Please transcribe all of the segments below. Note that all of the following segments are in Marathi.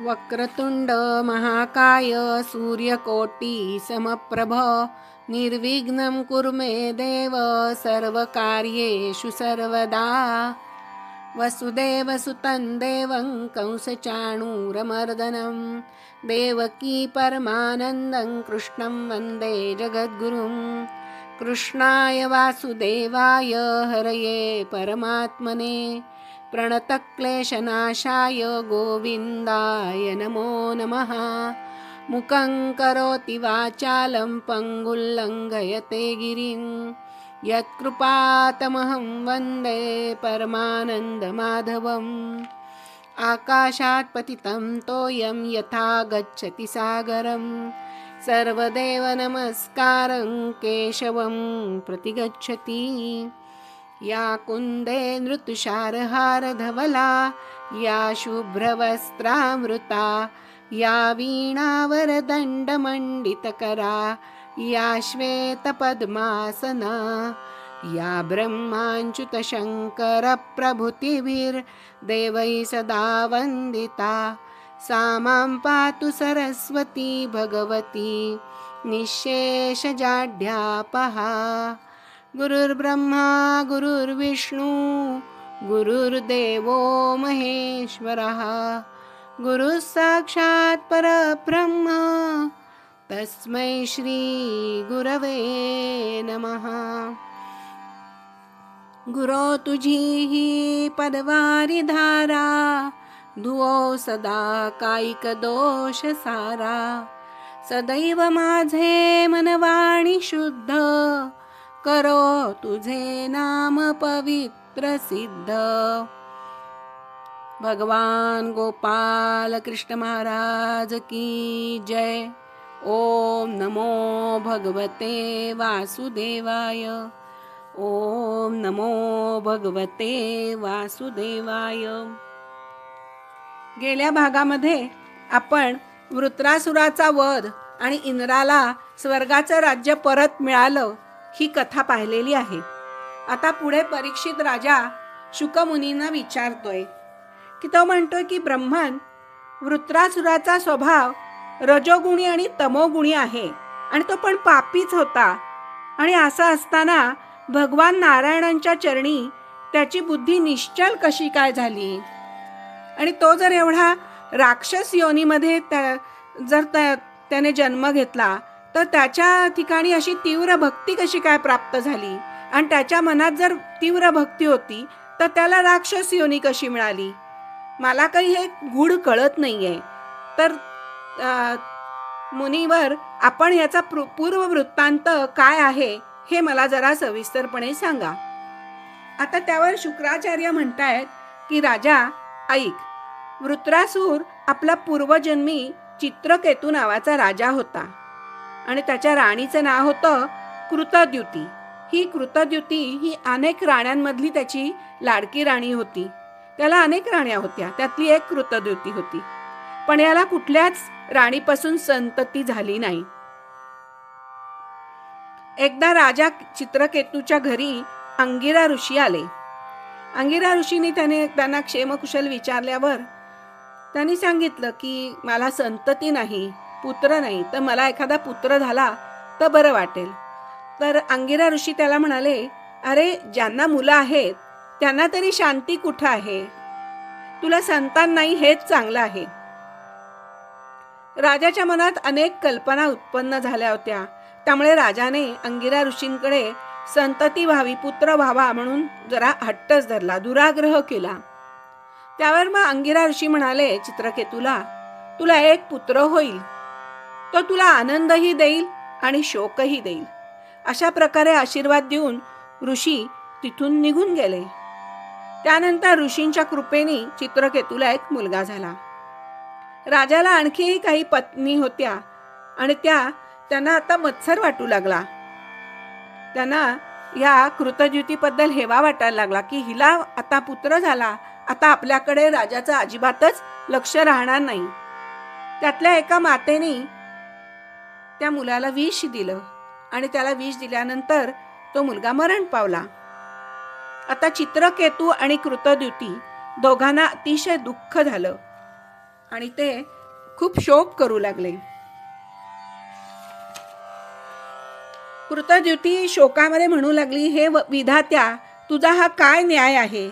वक्रतुंड महाकाय सूर्यकोटी समप्रभ निर्विघ्नं कुरु मे देव सर्वकार्येषु सर्वदा। वसुदेवसुतं देवं कंसचाणूरमर्दनं देवकी परमानन्दं कृष्णं वन्दे जगद्गुरुं। कृष्णाय वासुदेवाय हरये परमात्मने प्रणतक्लेशनाशाय गोविन्दाय नमो नमः। मुखं करोति वाचालं पङ्गुल्लङ्घयते गिरिं यत्कृपातमहं वन्दे परमानन्दमाधवम्। आकाशात् पतितं तोयं यथा गच्छति सागरं सर्वदेव नमस्कारं केशवं प्रतिगच्छति। या कुन्दे नृतुषारहारधवला या शुभ्रवस्त्रामृता या वीणावरदण्डमण्डितकरा या श्वेतपद्मासना या ब्रह्माच्युतशङ्करप्रभृतिभिर्देवैः सदा वन्दिता सा मां पातु सरस्वती भगवती निःशेषजाड्यापहा। गुरुर्ब्रह्मा गुरुर्विष्णु गुरुर्देवो महेश्वरः गुरुः साक्षात् परब्रह्म तस्मै श्री गुरवे नमः। गुरो तुझी ही पदवारी धारा धुओ सदा कायिक दोष सारा सदैव माझे मनवाणी शुद्ध करो तुझे नाम पवित्र सिद्ध। भगवान गोपाल कृष्ण महाराज की जय। ओम नमो भगवते वासुदेवाय। ओम नमो भगवते वासुदेवाय। गेल्या भागामध्ये आपण वृत्रासुराचा वध आणि इंद्राला स्वर्गाचं राज्य परत मिळालं ही कथा पाहिलेली आहे. आता पुढे परीक्षित राजा शुकमुनींना विचारतोय की तो म्हणतोय की ब्रह्मन वृत्रासुराचा स्वभाव रजोगुणी आणि तमोगुणी आहे आणि तो पण पापीच होता आणि असं असताना भगवान नारायणांच्या चरणी त्याची बुद्धी निश्चल कशी काय झाली आणि तो जर एवढा राक्षस योनीमध्ये त्याने जन्म घेतला तर त्याच्या ठिकाणी अशी तीव्र भक्ती कशी काय प्राप्त झाली आणि त्याच्या मनात जर तीव्र भक्ती होती तर त्याला राक्षस योनी कशी मिळाली. मला काही हे गूढ कळत नाहीये. तर मुनिवर आपण याचा पूर्व वृत्तांत काय आहे हे मला जरा सविस्तरपणे सांगा. आता त्यावर शुक्राचार्य म्हणतायत की राजा ऐक, वृत्रासूर आपला पूर्वजन्मी चित्रकेतू नावाचा राजा होता आणि त्याच्या राणीचं नाव होतं कृतद्युती. ही कृतद्युती ही अनेक राण्यांमधली त्याची लाडकी राणी होती. त्याला अनेक राण्या होत्या, त्यातली एक कृतद्युती होती. पण याला कुठल्याच राणीपासून संतती झाली नाही. एकदा राजा चित्रकेतूच्या घरी अंगिरा ऋषी आले. अंगिरा ऋषींनी त्यांना क्षेमकुशल विचारल्यावर त्यांनी सांगितलं की मला संतती नाही, पुत्र नाही, तर मला एखादा पुत्र झाला तर बरं वाटेल. तर अंगिरा ऋषी त्याला म्हणाले, अरे ज्यांना मुलं आहेत त्यांना तरी शांती कुठं आहे, तुला संतान नाही हेच चांगलं आहे. राजाच्या मनात अनेक कल्पना उत्पन्न झाल्या होत्या. त्यामुळे राजाने अंगिरा ऋषींकडे संतती व्हावी, पुत्र व्हावा म्हणून जरा हट्टच धरला, दुराग्रह केला. त्यावर मग अंगिरा ऋषी म्हणाले चित्रकेतूला, तुला एक पुत्र होईल, तो तुला आनंदही देईल आणि शोकही देईल. अशा प्रकारे आशीर्वाद देऊन ऋषी तिथून निघून गेले. त्यानंतर ऋषींच्या कृपेने चित्रकेतूला एक मुलगा झाला. राजाला आणखीही काही पत्नी होत्या आणि त्यांना आता मत्सर वाटू लागला. त्यांना या कृतद्युतीबद्दल हेवा वाटायला लागला की हिला आता पुत्र झाला, आता आपल्याकडे राजाचं अजिबातच लक्ष राहणार नाही. त्यातल्या एका मातेने त्या मुलाला विष दिलं आणि त्याला विष दिल्यानंतर तो मुलगा मरण पावला. आता चित्रकेतू आणि कृतद्युती दोघांना अतिशय दुःख झालं आणि ते खूप शोक करू लागले. कृतद्युती शोकामध्ये म्हणू लागली, हे विधात्या, तुझा हा काय न्याय आहे?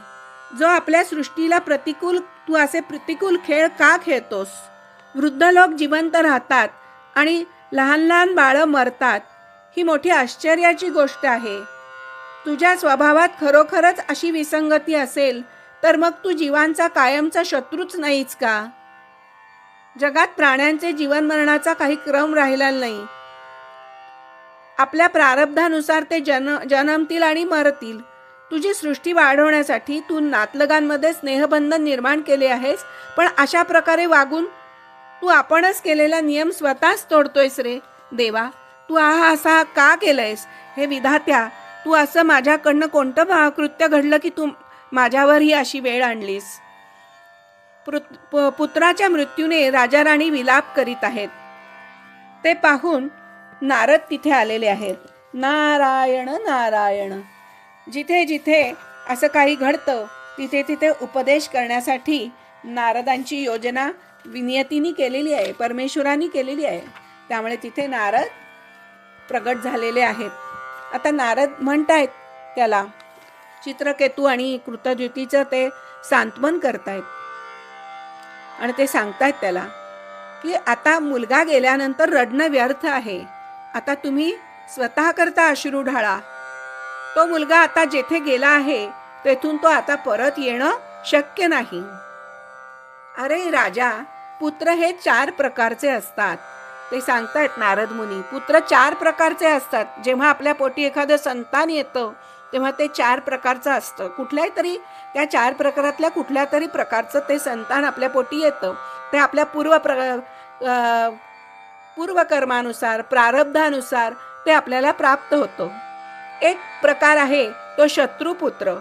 जो आपल्या सृष्टीला तू असे प्रतिकूल खेळ का खेळतोस? वृद्ध लोक जिवंत राहतात आणि लहान लहान बाळं मरतात, ही मोठी आश्चर्याची गोष्ट आहे. तुझ्या स्वभावात खरोखरच अशी विसंगती असेल तर मग तू जीवांचा कायमचा शत्रूच नाहीच का? जगात प्राण्यांचे जीवन मरणाचा काही क्रम राहिला नाही. आपल्या प्रारब्धानुसार ते जन्मतील आणि मरतील. तुझी सृष्टी वाढवण्यासाठी तू नातलगांमध्ये स्नेहबंध निर्माण केले आहेस, पण अशा प्रकारे वागून तू आपणच केलेला नियम स्वतःच तोडतोयस रे देवा. तू असा का केलंयस? हे विधात्या, तू असं माझ्याकडनं कोणतं कृत्य घडलं की तू माझ्यावर ही अशी वेळ आणलीस? पुत्राच्या मृत्यूने राजा राणी विलाप करीत आहेत. ते पाहून नारद तिथे आलेले आहेत. नारायण नारायण. जिथे जिथे असं काही घडतं तिथे तिथे उपदेश करण्यासाठी नारदांची योजना नियतीने केलेली आहे, परमेश्वरांनी केलेली आहे. त्यामुळे तिथे नारद प्रगट झालेले आहेत. आता नारद म्हणतायत त्याला, चित्रकेतू आणि कृतद्युतीचं ते सांत्वन करतायत आणि ते सांगतायत त्याला की आता मुलगा गेल्यानंतर रडणं व्यर्थ आहे. आता तुम्ही स्वतः करता अश्रू ढाळा. तो मुलगा आता जेथे गेला आहे तेथून तो आता परत येणं शक्य नाही. अरे राजा, पुत्र हे 4 प्रकारचे असतात. ते सांगतायत नारद मुनी, पुत्र 4 प्रकारचे असतात. जेव्हा आपल्या पोटी एखादं संतान येतं तेव्हा ते 4 प्रकारचं असतं. कुठल्याही तरी त्या 4 प्रकारातल्या कुठल्या तरी प्रकारचं ते संतान आपल्या पोटी येतं. ते आपल्या पूर्वकर्मानुसार, प्रारब्धानुसार ते आपल्याला प्राप्त होतं. एक प्रकार आहे तो शत्रुपुत्र.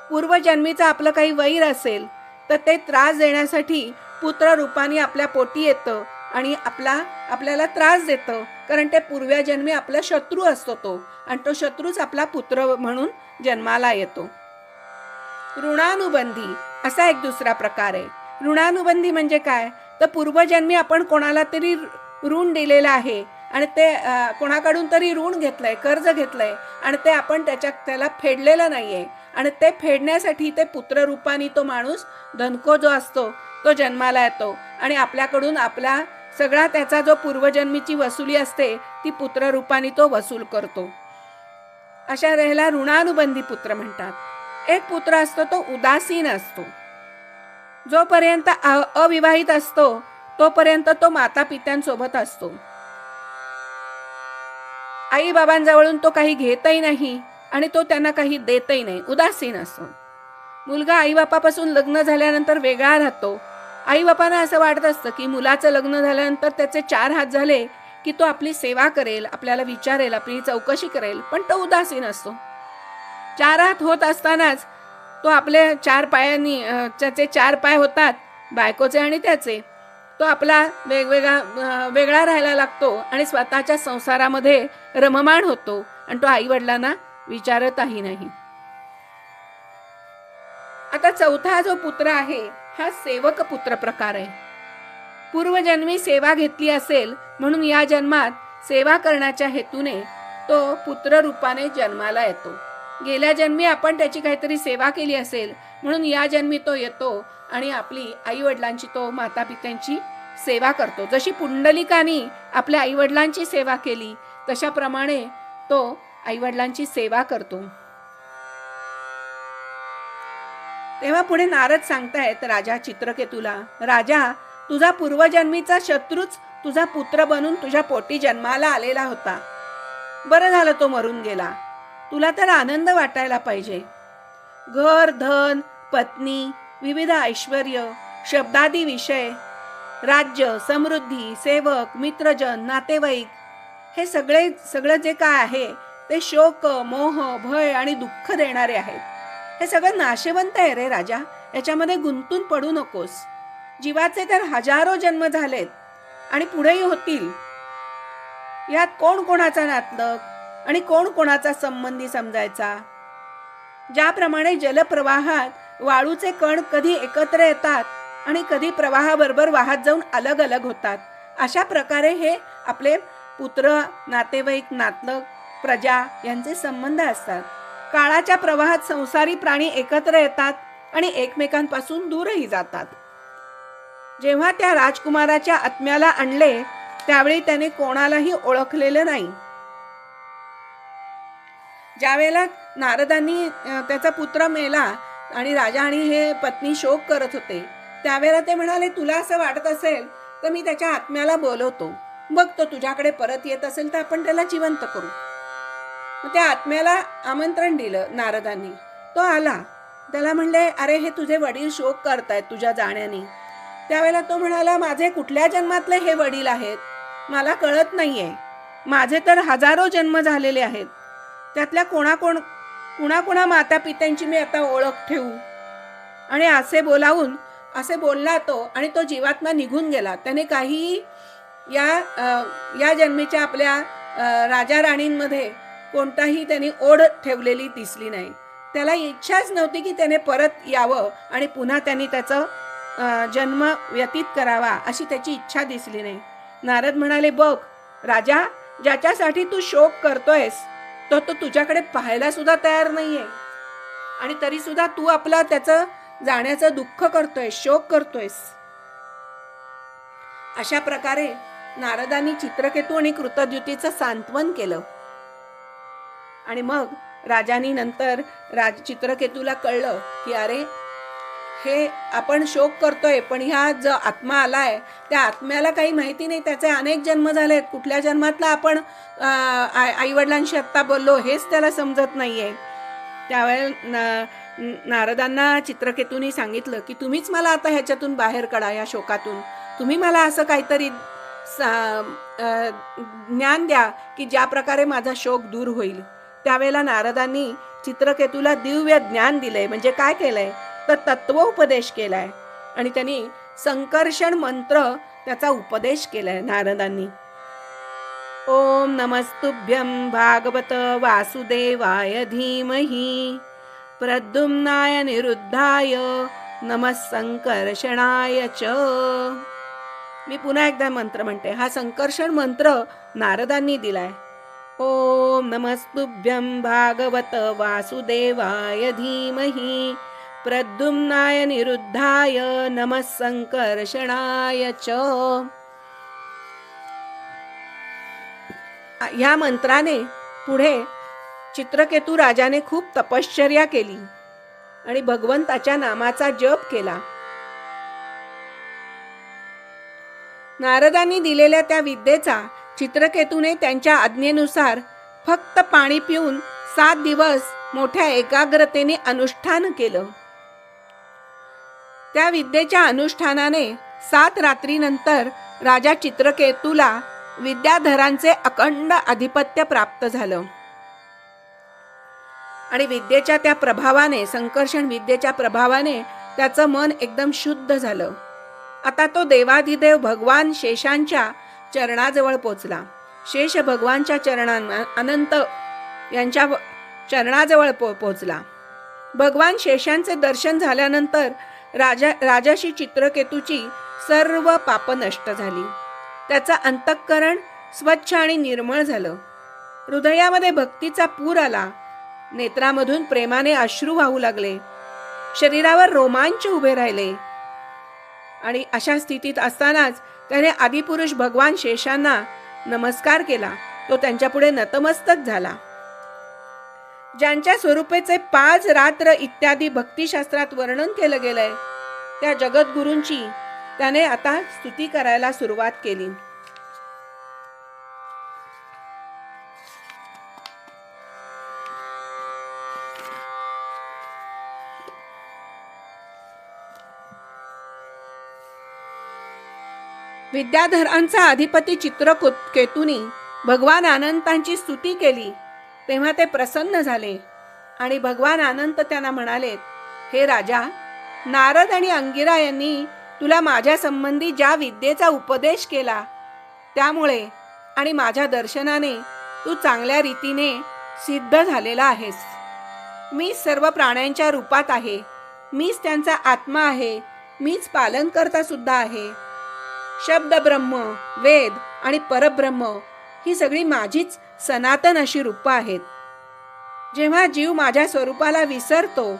पूर्वजन्मीचं आपलं काही वैर असेल तर ते त्रास देण्यासाठी पुत्र रूपाने आपल्या पोटी येतं आणि आपल्याला त्रास देतं, कारण ते पूर्वजन्मी आपला शत्रू असतो तो, आणि तो शत्रूच आपला पुत्र म्हणून जन्माला येतो. ऋणानुबंधी असा एक दुसरा प्रकार आहे. ऋणानुबंधी म्हणजे काय? तर पूर्वजन्मी आपण कोणाला तरी ऋण दिलेलं आहे आणि ते कोणाकडून तरी ऋण घेतलंय, कर्ज घेतलंय आणि ते आपण त्याला फेडलेलं नाहीये, आणि ते फेडण्यासाठी ते पुत्र रूपाने तो माणूस धनको जो असतो तो जन्माला येतो आणि आपल्याकडून आपला सगळा त्याचा जो पूर्वजन्मीची वसुली असते ती पुत्र रूपाने तो वसूल करतो. अशा वेळेला ऋणानुबंधी पुत्र म्हणतात. एक पुत्र असतो तो उदासीन असतो. जोपर्यंत अविवाहित असतो तोपर्यंत तो माता पित्यांसोबत असतो. आई बाबांजवळून तो काही घेतही नाही आणि तो त्यांना काही देतही नाही, उदासीन असतो. मुलगा आई बापापासून लग्न झाल्यानंतर वेगळा राहतो. आई बापांना असं वाटत असतं की मुलाचं लग्न झाल्यानंतर त्याचे 4 हात झाले की तो आपली सेवा करेल, आपल्याला विचारेल, आपली चौकशी करेल, पण तो उदासीन असतो. 4 हात होत असतानाच तो आपल्या 4 पायांनी, त्याचे 4 पाय होतात बायकोचे आणि त्याचे, तो आपला वेगळा राहायला लागतो आणि स्वतःच्या संसारामध्ये रममाण होतो आणि तो आई वडिलांना विचारतही नाही. आता चौथा जो पुत्र आहे हा सेवक पुत्र प्रकार आहे. पूर्वजन्मी सेवा घेतली असेल म्हणून या जन्मात सेवा करण्याच्या हेतूने तो पुत्र रूपाने जन्माला येतो. गेल्या जन्मी आपण त्याची काहीतरी सेवा केली असेल म्हणून या जन्मी तो येतो आणि आपली आई वडिलांची, तो माता पित्यांची सेवा करतो. जशी पुंडलिकानी आपल्या आई वडिलांची सेवा केली तशाप्रमाणे तो आई वडिलांची सेवा करतो. तेव्हा पुढे नारद सांगतायत राजा चित्रकेतूला, राजा, तुझा पूर्वजन्मीचा शत्रूच तुझा पुत्र बनून तुझ्या पोटी जन्माला आलेला होता. बरं झालं तो मरून गेला. तुला तर आनंद वाटायला पाहिजे. घर, धन, पत्नी, विविध ऐश्वर्य, शब्दादी विषय, राज्य, समृद्धी, सेवक, मित्रजन, नातेवाईक, हे सगळं जे काय आहे ते शोक, मोह, भय आणि दुःख देणारे आहेत. हे सगळं नाशवंत आहे रे राजा, याच्यामध्ये गुंतून पडू नकोस. जीवाचे तर हजारो जन्म झालेत आणि पुढेही होतील. यात कोण कोणाचा नातलग आणि कोण कोणाचा संबंधी समजायचा. ज्याप्रमाणे जलप्रवाहात वाळूचे कण कधी एकत्र येतात आणि कधी प्रवाहाबरोबर वाहत जाऊन अलग अलग होतात. अशा प्रकारे हे आपले पुत्र, नातेवाईक, नातलग, प्रजा यांचे संबंध असतात. काळाच्या प्रवाहात संसारी प्राणी एकत्र येतात आणि एकमेकांपासून दूरही जातात. जेव्हा त्या राजकुमाराच्या आत्म्याला आणले त्यावेळी त्याने कोणालाही ओळखलेलं नाही. ज्यावेळेला नारदांनी त्याचा पुत्र मेला आणि राजा आणि हे पत्नी शोक करत होते, त्यावेळेला ते म्हणाले, तुला असं वाटत असेल तर मी त्याच्या आत्म्याला बोलवतो, बघ तो तुझ्याकडे परत येत असेल तर आपण त्याला जिवंत करू. मग त्या आत्म्याला आमंत्रण दिलं नारदांनी. तो आला. त्याला म्हणले, अरे हे तुझे वडील शोक करतायत तुझ्या जाण्याने. त्यावेळेला तो म्हणाला, माझे कुठल्या जन्मातले हे वडील आहेत मला कळत नाहीये. माझे तर हजारो जन्म झालेले आहेत. त्यातल्या कुणा माता पित्यांची मी आता ओळख ठेवू. आणि असे बोलला तो आणि तो जीवात्मा निघून गेला. त्याने काही या जन्मीच्या आपल्या राजा राणींमध्ये कोणताही त्यांनी ओढ ठेवलेली दिसली नाही. त्याला इच्छाच नव्हती की त्याने परत यावं आणि पुन्हा त्यांनी त्याचा जन्म व्यतीत करावा, अशी त्याची इच्छा दिसली नाही. नारद म्हणाले, बघ राजा, ज्याच्यासाठी तू शोक करतोयस तो तुझ्याकडे पाहायला सुद्धा तयार नाहीये आणि तरी सुद्धा तू आपला त्याचं जाण्याचं दुःख करतोयस, शोक करतोयस. अशा प्रकारे नारदांनी चित्रकेतू आणि कृतद्युतीचं सांत्वन केलं. आणि मग राजांनी नंतर चित्रकेतूला कळलं की अरे हे आपण शोक करतोय, पण ह्या जो आत्मा आलाय त्या आत्म्याला काही माहिती नाही, त्याचे अनेक जन्म झालेत. कुठल्या जन्मातला आपण आईवडिलांशी आत्ता बोललो हेच त्याला समजत नाहीये. त्यावेळेला नारदांना चित्रकेतूंनी सांगितलं की तुम्हीच मला आता ह्याच्यातून बाहेर काढा, या शोकातून. तुम्ही मला असं काहीतरी ज्ञान द्या की ज्या प्रकारे माझा शोक दूर होईल. त्यावेळेला नारदांनी चित्रकेतूला दिव्य ज्ञान दिलंय. म्हणजे काय केलंय तर तत्वोपदेश केलाय आणि त्यांनी संकर्षण मंत्र त्याचा उपदेश केलाय नारदांनी. ओम नमस्तुभ्यं भागवत वासुदेवाय धीमहि प्रद्युम्नाय निरुद्धाय नमः संकर्षणाय च. मी पुन्हा एकदा मंत्र म्हणते. हा संकर्षण मंत्र नारदांनी दिलाय. ओम नमस्तुभ्यं भागवत वासुदेवाय धीमहि प्रद्युम्नाय निरुद्धाय नमः संकर्षणाय च. ह्या मंत्राने पुढे चित्रकेतू राजाने खूप तपश्चर्या केली आणि भगवंताच्या नामाचा जप केला. नारदांनी दिलेल्या त्या विद्येचा चित्रकेतूने त्यांच्या आज्ञेनुसार फक्त पाणी पिऊन 7 दिवस मोठ्या एकाग्रतेने अनुष्ठान केलं. त्या विद्येच्या अनुष्ठानाने 7 रात्रीनंतर राजा चित्रकेतूला विद्याधरांचे अखंड आधिपत्य प्राप्त झालं आणि विद्येच्या त्या प्रभावाने, संकर्षण विद्येच्या प्रभावाने त्याचं मन एकदम शुद्ध झालं. आता तो देवाधिदेव भगवान शेषांच्या चरणाजवळ पोचला. शेष भगवानच्या अनंत यांच्या चरणाजवळ पोचला. भगवान शेषांचे दर्शन झाल्यानंतर राजाशी चित्रकेतूची सर्व पाप नष्ट झाली. त्याचं अंतःकरण स्वच्छ आणि निर्मळ झालं. हृदयामध्ये भक्तीचा पूर आला. नेत्रामधून प्रेमाने अश्रू वाहू लागले. शरीरावर रोमांच उभे राहिले. आणि अशा स्थितीत असतानाच त्याने आदिपुरुष भगवान शेषांना नमस्कार केला. तो त्यांच्यापुढे नतमस्तक झाला. ज्यांच्या स्वरूपेचे 5 रात्र इत्यादी भक्तिशास्त्रात वर्णन केलं गेलंय त्या जगद्गुरूंची त्याने आता स्तुती करायला सुरुवात केली. विद्याधरांचा अधिपती चित्रकेतूनी भगवान अनंतांची स्तुती केली तेव्हा ते प्रसन्न झाले आणि भगवान अनंत त्यांना म्हणाले, हे राजा, नारद आणि अंगिरा यांनी तुला माझ्या संबंधी ज्या विद्येचा उपदेश केला त्यामुळे आणि माझ्या दर्शनाने तू चांगल्या रीतीने सिद्ध झालेला आहेस. मी सर्व प्राण्यांच्या रूपात आहे. मीच त्यांचा आत्मा आहे. मीच पालनकर्ता सुद्धा आहे. शब्द ब्रह्म, वेद आणि परब्रह्म ही सगळी माझीच सनातन अशी रूपं आहेत. जेव्हा जीव माझ्या स्वरूपाला विसरतो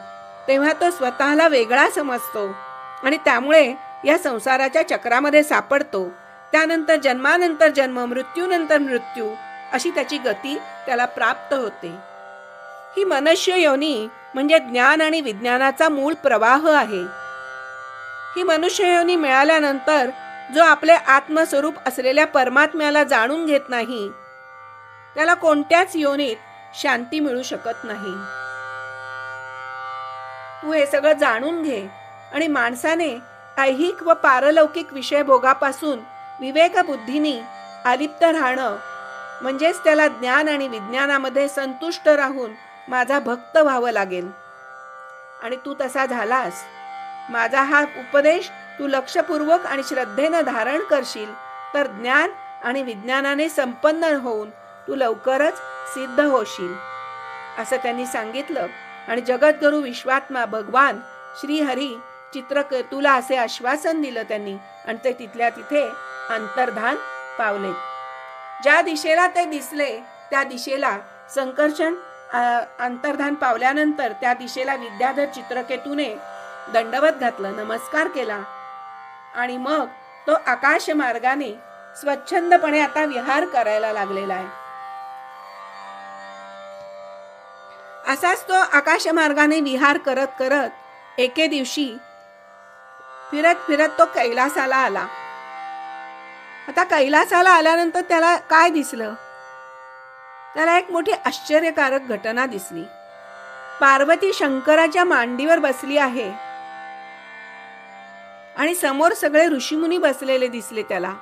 तेव्हा तो स्वतःला वेगळा समजतो आणि त्यामुळे या संसाराच्या चक्रामध्ये सापडतो. त्यानंतर जन्मानंतर जन्म, मृत्यूनंतर मृत्यू अशी त्याची गती त्याला प्राप्त होते. ही मनुष्य योनी म्हणजे ज्ञान आणि विज्ञानाचा मूळ प्रवाह आहे. ही मनुष्य योनी मिळाल्यानंतर जो आपले आत्मस्वरूप असलेल्या परमात्म्याला जाणून घेत नाही त्याला कोणत्याच योनीत शांती मिळू शकत नाही. तू हे सगळं जाणून घे आणि माणसाने ऐहिक व पारलौकिक विषय भोगापासून विवेक बुद्धीने अलिप्त राहणं म्हणजेच त्याला ज्ञान आणि विज्ञानामध्ये संतुष्ट राहून माझा भक्त व्हावं लागेल. आणि तू तसा झालास. माझा हा उपदेश तू लक्षपूर्वक आणि श्रद्धेनं धारण करशील तर ज्ञान आणि विज्ञानाने संपन्न होऊन तू लवकरच सिद्ध होशील असं त्यांनी सांगितलं. आणि जगद्गुरु विश्वात्मा भगवान श्रीहरी चित्रकेतूला असे आश्वासन दिलं त्यांनी आणि ते तिथल्या तिथे अंतर्धान पावले. ज्या दिशेला ते दिसले त्या दिशेला संकर्षण अंतर्धान पावल्यानंतर त्या दिशेला विद्याधर चित्रकेतूने दंडवत घातलं, नमस्कार केला आणि मग तो आकाश मार्गाने स्वच्छंदपणे आता विहार करायला लागलेला आहे. असाच तो आकाश मार्गाने विहार करत करत एके दिवशी फिरत फिरत तो कैलासाला आला. आता कैलासाला आल्यानंतर त्याला काय दिसलं? त्याला एक मोठी आश्चर्यकारक घटना दिसली. पार्वती शंकराच्या मांडीवर बसली आहे आणि समोर सगळे ऋषीमुनी बसलेले दिसले त्याला.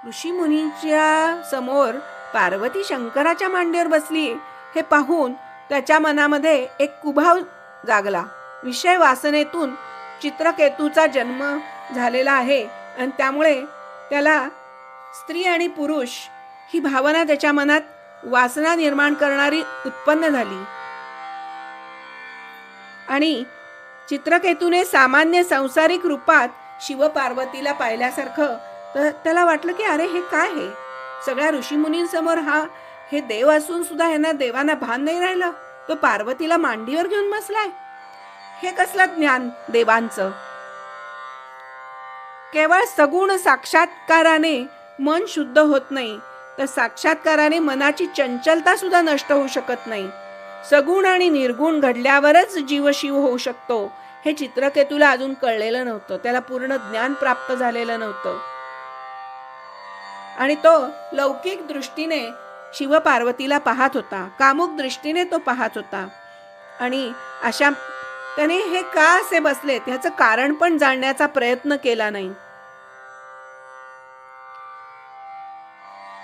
ऋषीमुनीच्या समोर पार्वती शंकराच्या मांडीवर बसली हे पाहून त्याच्या मनामध्ये एक कुभाव जागला. विषय वासनेतून चित्रकेतूचा जन्म झालेला आहे आणि त्यामुळे त्याला स्त्री आणि पुरुष ही भावना त्याच्या मनात वासना निर्माण करणारी उत्पन्न झाली. आणि चित्रकेतूने सामान्य सांसारिक रूपात शिवपार्वतीला पाहिल्यासारखं तर त्याला वाटलं की अरे हे काय आहे? सगळ्या ऋषीमुनींसमोर हे देव असून सुद्धा यांना देवांना भान नाही राहिलं. तो पार्वतीला मांडीवर घेऊन बसलाय. हे कसलं ज्ञान देवांचं? केवळ सगुण साक्षात्काराने मन शुद्ध होत नाही तर साक्षात्काराने मनाची चंचलता सुद्धा नष्ट होऊ शकत नाही. सगुण आणि निर्गुण घडल्यावरच जीव शिव होऊ शकतो हे चित्रकेतूला अजून कळलेलं नव्हतं. त्याला पूर्ण ज्ञान प्राप्त झालेलं नव्हतं आणि तो लौकिक दृष्टीने शिव पार्वतीला पाहत होता, कामुक दृष्टीने तो पाहत होता. आणि अशा त्याने हे का असे बसले त्याचं कारण पण जाणण्याचा प्रयत्न केला नाही.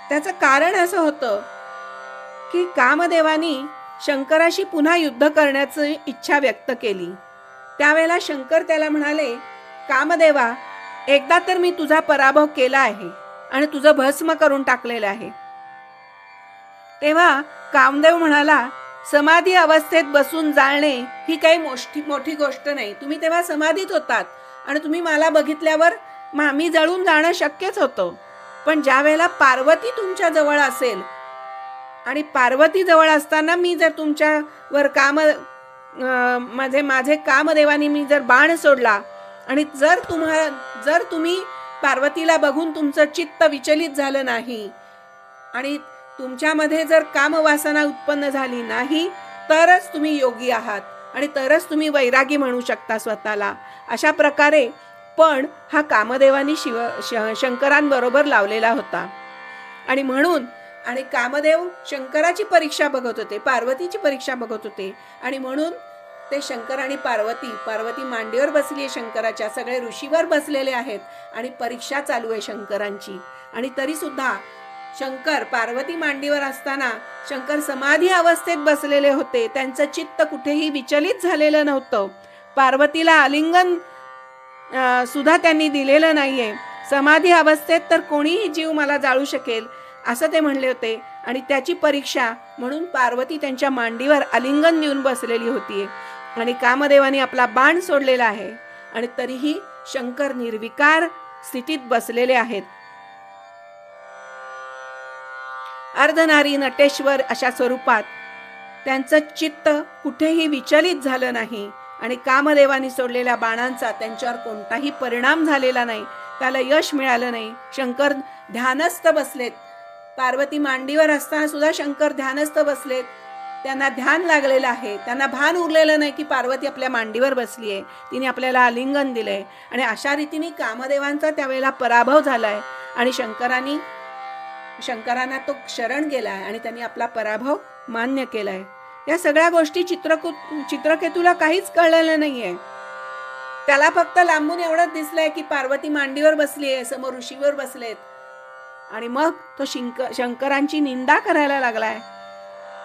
त्याचं कारण असं होतं की कामदेवानी शंकराशी पुन्हा युद्ध करण्याची इच्छा व्यक्त केली. त्यावेळेला शंकर त्याला म्हणाले, कामदेवा, एकदा तर मी तुझा पराभव केला आहे आणि तुझं भस्म करून टाकलेलं आहे. तेव्हा कामदेव म्हणाला, समाधी अवस्थेत बसून जाळणे ही काही मोठी गोष्ट नाही. तुम्ही तेव्हा समाधीत होतात आणि तुम्ही मला बघितल्यावर मी जळून जाणं शक्यच होतं. पण ज्या वेळेला पार्वती तुमच्या जवळ असेल आणि पार्वती जवळ असताना मी जर तुमच्यावर माझे कामदेवानी मी जर बाण सोडला आणि जर तुम्ही पार्वतीला बघून तुमचं चित्त विचलित झालं नाही आणि तुमच्यामध्ये जर कामवासना उत्पन्न झाली नाही तरच तुम्ही योगी आहात आणि तरच तुम्ही वैरागी म्हणू शकता स्वतःला. अशा प्रकारे पण हा कामदेवानी शंकरांबरोबर लावलेला होता. आणि म्हणून आणि कामदेव शंकराची परीक्षा बघत होते, पार्वतीची परीक्षा बघत होते. आणि म्हणून ते शंकर आणि पार्वती मांडीवर बसली आहे शंकराच्या, सगळे ऋषीवर बसलेले आहेत आणि परीक्षा चालू आहे शंकरांची. आणि तरी सुद्धा शंकर पार्वती मांडीवर असताना शंकर समाधी अवस्थेत बसलेले होते. त्यांचं चित्त कुठेही विचलित झालेलं नव्हतं. पार्वतीला आलिंगन सुद्धा त्यांनी दिलेलं नाहीये. समाधी अवस्थेत तर कोणीही जीव मला जाळू शकेल असं ते म्हणले होते. आणि त्याची परीक्षा म्हणून पार्वती त्यांच्या मांडीवर आलिंगन देऊन बसलेली होती आणि कामदेवाने आपला बाण सोडलेला आहे. आणि तरीही शंकर निर्विकार स्थितीत बसलेले आहेत. अर्धनारी नटेश्वर अशा स्वरूपात त्यांचं चित्त कुठेही विचलित झालं नाही आणि कामदेवानी सोडलेल्या बाणांचा त्यांच्यावर कोणताही परिणाम झालेला नाही. त्याला यश मिळालं नाही. शंकर ध्यानस्थ बसलेत. पार्वती मांडीवर असताना सुद्धा शंकर ध्यानस्थ बसलेत. त्यांना ध्यान लागलेलं आहे. त्यांना भान उरलेलं नाही की पार्वती आपल्या मांडीवर बसली आहे, तिने आपल्याला आलिंगन दिलंय. आणि अशा रीतीने कामदेवांचा त्यावेळेला पराभव झालाय आणि शंकरांना तो शरण गेलाय आणि त्यांनी आपला पराभव मान्य केलाय. या सगळ्या गोष्टी चित्रकेतूला काहीच कळलेलं नाहीये. त्याला फक्त लांबून एवढंच दिसलंय की पार्वती मांडीवर बसली आहे, समोर ऋषीवर बसलेत. आणि मग तो शंकरांची निंदा करायला लागलाय.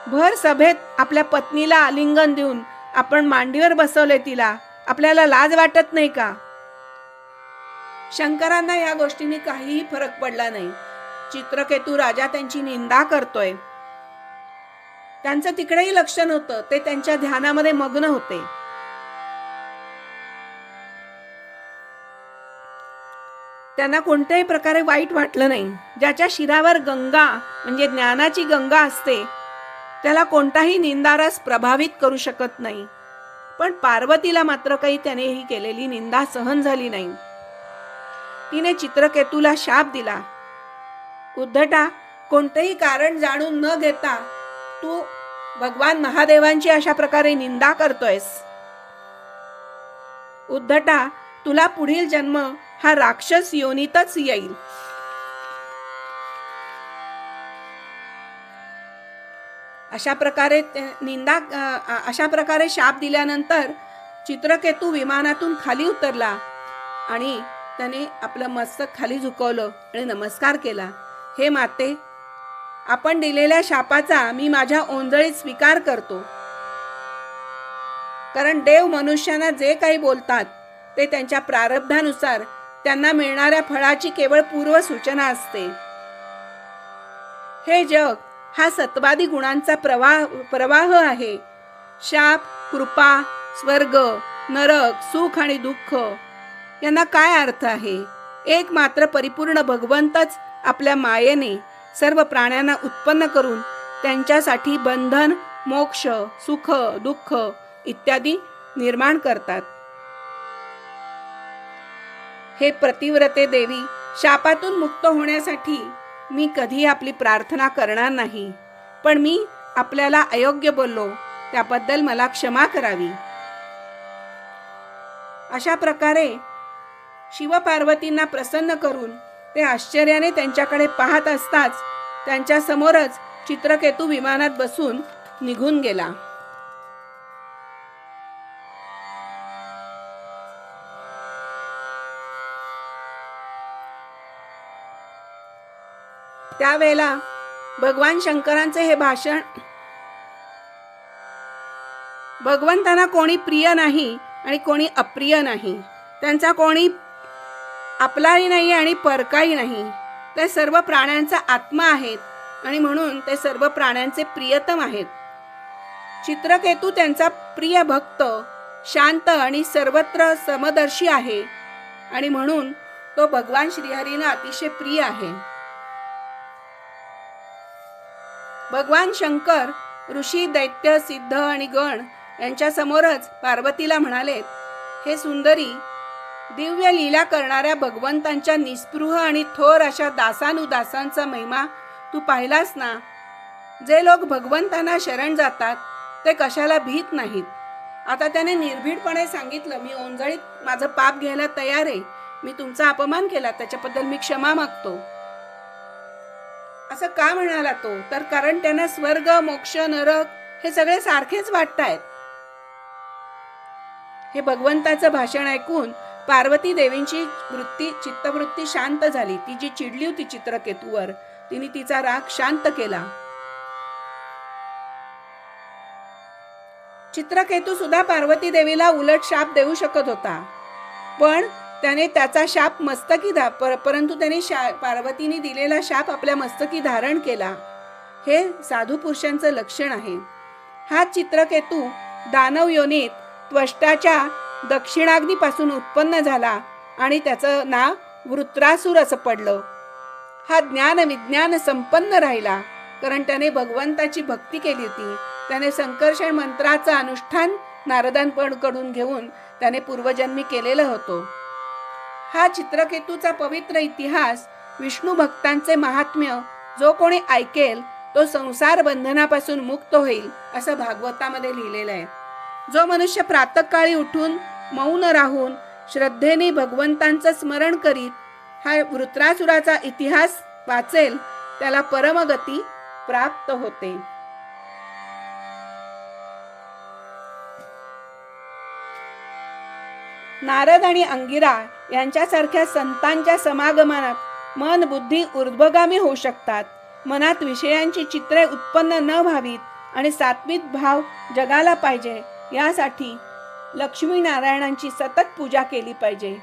भर सभेत आपल्या पत्नीला आलिंगन देऊन आपण मांडीवर बसवले तिला, आपल्याला लाज वाटत नाही का? शंकरांना या गोष्टींनी काहीही फरक पडला नाही. चित्रकेतू राजा त्यांची निंदा करतोय. त्यांचं तिकडेही लक्ष नव्हतं. ते त्यांच्या ध्यानामध्ये मग्न होते. त्यांना कोणत्याही प्रकारे वाईट वाटलं नाही. ज्याच्या शिरावर गंगा म्हणजे ज्ञानाची गंगा असते त्याला कोणताही निंदारस प्रभावित करू शकत नाही. पण पार्वतीला मात्र काही त्याने ही केलेली निंदा सहन झाली नाही. तिने चित्रकेतूला शाप दिला. उद्धटा, कोणतेही कारण जाणून न घेता तू भगवान महादेवांची अशा प्रकारे निंदा करतोयस. उद्धटा, तुला पुढील जन्म हा राक्षस योनीतच येईल. अशा प्रकारे शाप दिल्यानंतर चित्रकेतू विमानातून खाली उतरला आणि त्याने आपलं मस्तक खाली झुकवलं आणि नमस्कार केला. हे माते, आपण दिलेल्या शापाचा मी माझ्या ओंजळीत स्वीकार करतो. कारण देव मनुष्यांना जे काही बोलतात ते त्यांच्या प्रारब्धानुसार त्यांना मिळणाऱ्या फळाची केवळ पूर्व सूचना असते. हे जग हा सत्वादी गुणांचा प्रवाह आहे. शाप, कृपा, स्वर्ग, नरक, सुख आणि दुःख यांना काय अर्थ आहे? एक मात्र परिपूर्ण भगवंतच आपल्या मायेने सर्व प्राण्यांना उत्पन्न करून त्यांच्यासाठी बंधन, मोक्ष, सुख, दुःख इत्यादी निर्माण करतात. हे प्रतिव्रते देवी, शापातून मुक्त होण्यासाठी मी कधी आपली प्रार्थना करणार नाही. पण मी आपल्याला अयोग्य बोललो त्याबद्दल मला क्षमा करावी. अशा प्रकारे शिवपार्वतींना प्रसन्न करून ते आश्चर्याने त्यांच्याकडे पाहत असताच त्यांच्या समोरच चित्रकेतू विमानात बसून निघून गेला. त्यावेळेला भगवान शंकरांचे हे भाषण, भगवंतांना कोणी प्रिय नाही आणि कोणी अप्रिय नाही. त्यांचा कोणी आपलाही नाही आणि परकाही नाही. ते सर्व प्राण्यांचा आत्मा आहेत आणि म्हणून ते सर्व प्राण्यांचे प्रियतम आहेत. चित्रकेतू त्यांचा प्रिय भक्त, शांत आणि सर्वत्र समदर्शी आहे आणि म्हणून तो भगवान श्रीहरींना अतिशय प्रिय आहे. भगवान शंकर ऋषी, दैत्य, सिद्ध आणि गण यांच्या समोरच पार्वतीला म्हणाले, हे सुंदरी, दिव्य लीला करणाऱ्या भगवंतांच्या निस्पृह आणि थोर अशा दासानुदासांचा महिमा तू पाहिलास ना. जे लोक भगवंतांना शरण जातात ते कशाला भीत नाहीत. आता त्याने निर्भीडपणे सांगितलं, मी ओंजळीत माझं पाप घ्यायला तयार आहे. मी तुमचा अपमान केला त्याच्याबद्दल मी क्षमा मागतो. असं का म्हणाला तो? तर कारण त्यांना स्वर्ग, मोक्ष, नरक हे सगळे सारखेच वाटतायत. हे भगवंताचं भाषण ऐकून पार्वती देवींची चित्तवृत्ती शांत झाली. ती जी चिडली होती चित्रकेतूवर, तिने तिचा राग शांत केला. चित्रकेतू सुद्धा पार्वती देवीला उलट शाप देऊ शकत होता, पण त्याने त्याचा शाप परंतु त्याने पार्वतीने दिलेला शाप आपल्या मस्तकी धारण केला. हे साधू पुरुषांचं लक्षण आहे. हा चित्रकेतू दानव योनीत त्वष्टाच्या दक्षिणाग्नीपासून उत्पन्न झाला आणि त्याचं नाव वृत्रासूर असं पडलं. हा ज्ञान विज्ञान संपन्न राहिला, कारण त्याने भगवंताची भक्ती केली होती. त्याने संकर्षण मंत्राचं अनुष्ठान नारदांकडून घेऊन त्याने पूर्वजन्मी केलेलं होतं. हा चित्रकेतूचा पवित्र इतिहास, विष्णू भक्तांचे महात्म्य जो कोणी ऐकेल तो संसार बंधनापासून मुक्त होईल असं भागवतामध्ये लिहिलेलं आहे. जो मनुष्य प्रातःकाळी उठून मौन राहून श्रद्धेने भगवंतांचं स्मरण करीत हा वृत्रासुराचा इतिहास वाचेल त्याला परमगती प्राप्त होते. नारद आणि अंगिरा यांच्यासारख्या संतांच्या समागमनात मन बुद्धी ऊर्ध्वगामी होऊ शकतात. मनात विषयांची चित्रे उत्पन्न न व्हावीत आणि सात्विक भाव जगाला पाहिजे, यासाठी लक्ष्मीनारायणांची सतत पूजा केली पाहिजे.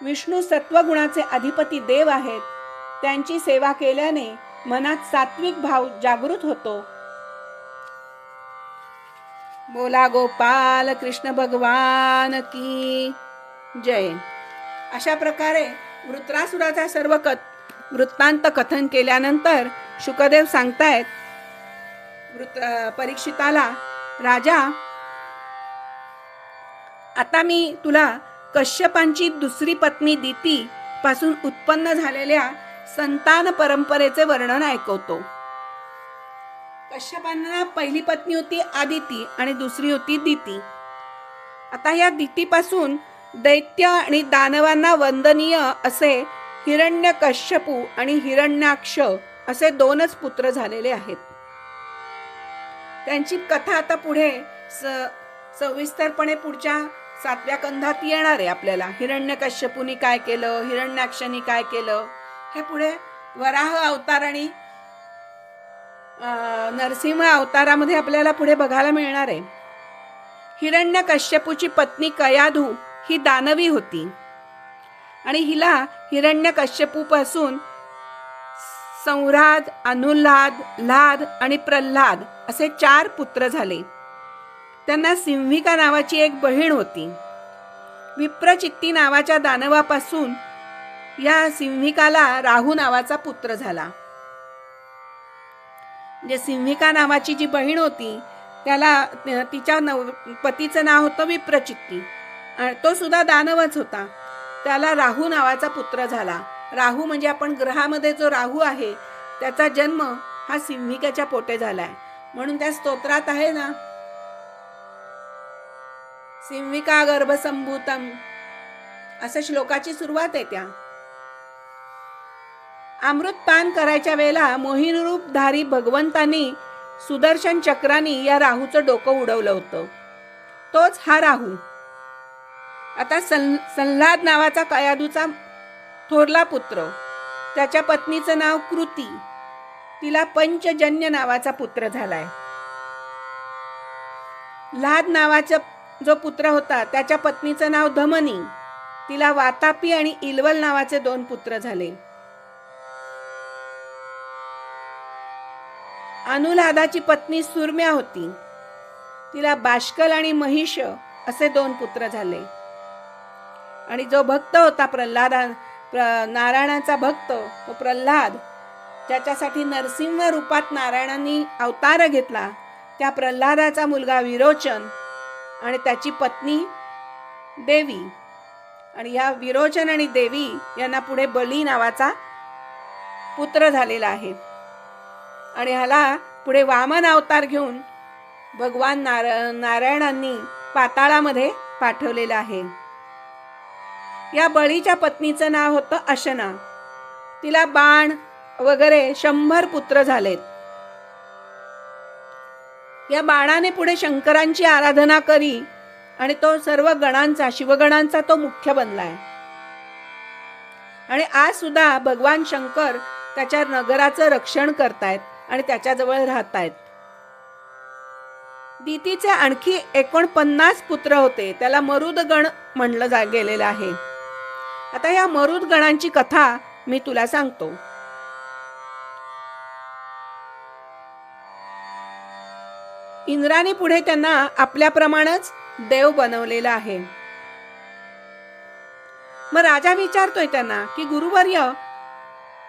विष्णू सत्वगुणाचे अधिपती देव आहेत. त्यांची सेवा केल्याने मनात सात्विक भाव जागृत होतो. बोला गोपाल कृष्ण भगवान की जय. अशा प्रकारे वृत्रासुराचा सर्व वृत्तांत कथन केल्यानंतर शुकदेव सांगतायत परीक्षिताला, राजा, आता मी तुला कश्यपांची दुसरी पत्नी दिती पासून उत्पन्न झालेल्या संतान परंपरेचे वर्णन ऐकवतो. कश्यपांना पहिली पत्नी होती आदिती आणि दुसरी होती दिती. आता या दितीपासून दैत्य आणि दानवांना वंदनीय असे हिरण्यकश्यपू आणि हिरण्याक्ष असे दोनच पुत्र झालेले आहेत. त्यांची कथा आता पुढे सविस्तरपणे पुढच्या 7व्या कंधात येणार आहे आपल्याला. हिरण्यकश्यपूनी काय केलं, हिरण्याक्षनी काय केलं, हे पुढे वराह अवतार आणि नरसिंह अवतारामध्ये आपल्याला पुढे बघायला मिळणार आहे. हिरण्यकश्यपूची पत्नी कयाधू ही दानवी होती आणि हिला हिरण्यकश्यपूपासून संराद, अनुल्हाद, लाद आणि प्रल्हाद असे 4 पुत्र झाले. त्यांना सिंहिका नावाची एक बहीण होती. विप्रचित्ती नावाच्या दानवापासून या सिंहिकाला राहू नावाचा पुत्र झाला. म्हणजे सिंहिका नावाची जी बहीण होती त्याला तिच्या पतीचं नाव होतं विप्रचित्ती. तो सुद्धा दानवच होता. त्याला राहू नावाचा पुत्र झाला. राहू म्हणजे आपण ग्रहामध्ये जो राहू आहे त्याचा जन्म हा सिंहिकेच्या पोटे झालाय. म्हणून त्या स्तोत्रात आहे ना, सिंहिका गर्भसंभूतम असं श्लोकाची सुरुवात आहे. त्या अमृत पान करायच्या वेळेला मोहिनीरूपधारी भगवंतांनी सुदर्शन चक्रानी या राहूचं डोकं उडवलं होतं. तोच हा राहू. आता संल्हाद नावाचा कयाधूचा थोरला पुत्र, त्याच्या पत्नीचं नाव कृती, तिला पंचजन्य नावाचा पुत्र झालाय. लाद नावाचा जो पुत्र होता त्याच्या पत्नीचं नाव धमनी, तिला वातापी आणि इलवल नावाचे 2 पुत्र झाले. अनुलादाची पत्नी सुरम्या होती, तिला बाष्कल आणि महिष असे 2 पुत्र झाले. आणि जो भक्त होता नारायणाचा भक्त, तो प्रल्हाद, ज्याच्यासाठी नरसिंह रूपात नारायणांनी अवतार घेतला, त्या प्रल्हादाचा मुलगा विरोचन आणि त्याची पत्नी देवी. आणि या विरोचन आणि देवी यांना पुढे बली नावाचा पुत्र झालेला आहे. आणि ह्याला पुढे वामन अवतार घेऊन भगवान नारायणांनी पाताळामध्ये पाठवलेलं आहे. या बळीच्या पत्नीचं नाव होतं अशना, तिला बाण वगैरे 100 पुत्र झालेत. या बाणाने पुढे शंकरांची आराधना करी आणि तो सर्व गणांचा, शिवगणांचा तो मुख्य बनलाय. आणि आज सुद्धा भगवान शंकर त्याच्या नगराचं रक्षण करतायत आणि त्याच्याजवळ राहतायत. दितीचे आणखी 49 पुत्र होते, त्याला मरुदगण म्हणलं गेलेलं आहे. आता या मरुदगणांची कथा मी तुला सांगतो. इंद्राने पुढे त्यांना आपल्याप्रमाणेच देव बनवलेला आहे. मग राजा विचारतोय त्यांना की गुरुवर्य,